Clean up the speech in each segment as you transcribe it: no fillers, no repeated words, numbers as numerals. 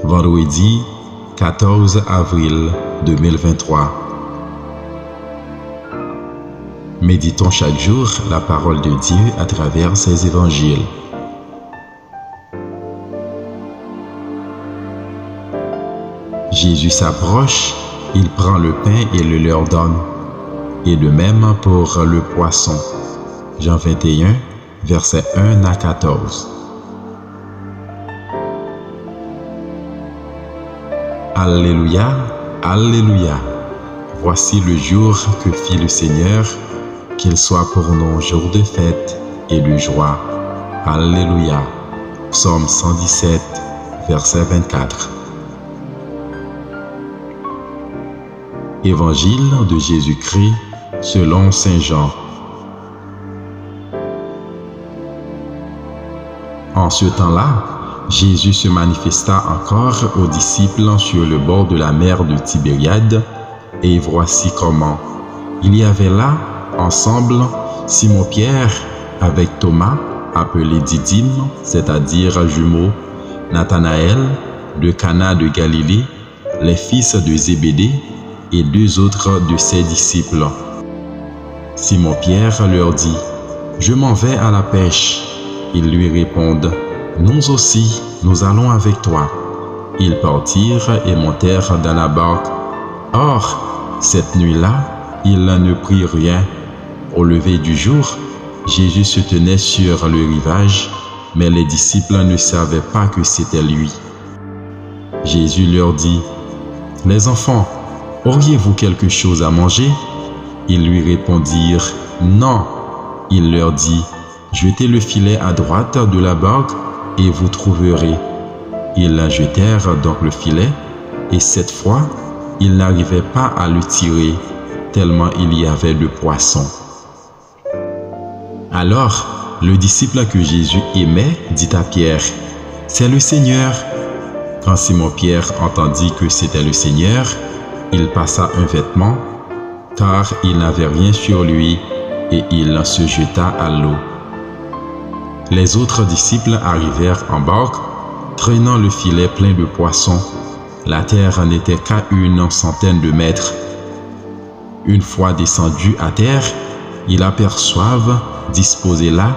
vendredi 14 avril 2023. Méditons chaque jour la parole de Dieu à travers ses évangiles. Jésus s'approche, il prend le pain et le leur donne, et de même pour le poisson. Jean 21, versets 1 à 14. Alléluia, Alléluia. Voici le jour que fit le Seigneur, qu'il soit pour nous jour de fête et de joie. Alléluia. Psaume 117, verset 24. Évangile de Jésus-Christ selon saint Jean. En ce temps-là, Jésus se manifesta encore aux disciples sur le bord de la mer de Tibériade, et voici comment. Il y avait là, ensemble, Simon-Pierre avec Thomas, appelé Didyme, c'est-à-dire jumeau, Nathanaël, de Cana de Galilée, les fils de Zébédée, et deux autres de ses disciples. Simon-Pierre leur dit: « Je m'en vais à la pêche. » Ils lui répondent: « Nous aussi, nous allons avec toi. » Ils partirent et montèrent dans la barque. Or, cette nuit-là, ils ne prirent rien. Au lever du jour, Jésus se tenait sur le rivage, mais les disciples ne savaient pas que c'était lui. Jésus leur dit: « Les enfants, auriez-vous quelque chose à manger? » Ils lui répondirent: « Non. » Il leur dit: « Jetez le filet à droite de la barque et vous trouverez. » Ils jetèrent donc le filet, et cette fois, ils n'arrivaient pas à le tirer, tellement il y avait de poissons. Alors, le disciple que Jésus aimait dit à Pierre: « C'est le Seigneur. » Quand Simon-Pierre entendit que c'était le Seigneur, il passa un vêtement, car il n'avait rien sur lui, et il se jeta à l'eau. Les autres disciples arrivèrent en barque, traînant le filet plein de poissons. La terre n'était qu'à une centaine de mètres. Une fois descendus à terre, ils aperçoivent, disposé là,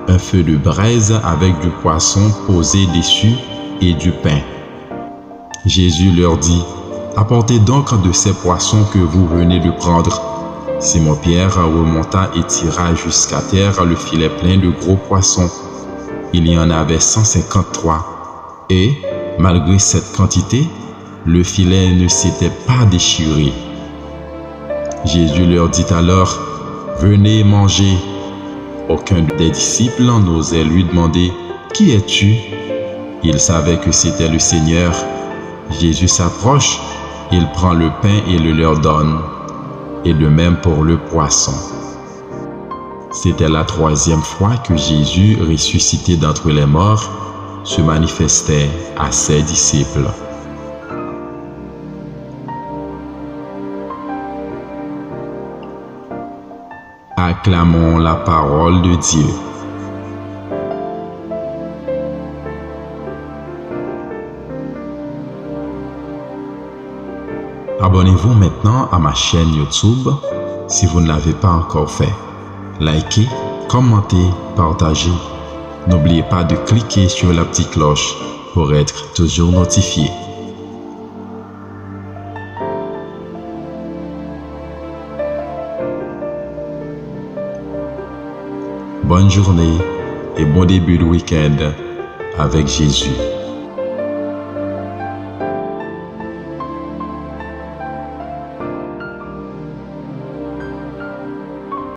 un feu de braise avec du poisson posé dessus et du pain. Jésus leur dit: « Apportez donc de ces poissons que vous venez de prendre. » Simon-Pierre remonta et tira jusqu'à terre le filet plein de gros poissons. Il y en avait 153. Et, malgré cette quantité, le filet ne s'était pas déchiré. Jésus leur dit alors: « Venez manger. » Aucun des disciples n'osait lui demander: « Qui es-tu » Il savait que c'était le Seigneur. Jésus s'approche, il prend le pain et le leur donne, et de même pour le poisson. C'était la troisième fois que Jésus, ressuscité d'entre les morts, se manifestait à ses disciples. Acclamons la parole de Dieu. Abonnez-vous maintenant à ma chaîne YouTube si vous ne l'avez pas encore fait. Likez, commentez, partagez. N'oubliez pas de cliquer sur la petite cloche pour être toujours notifié. Bonne journée et bon début de week-end avec Jésus.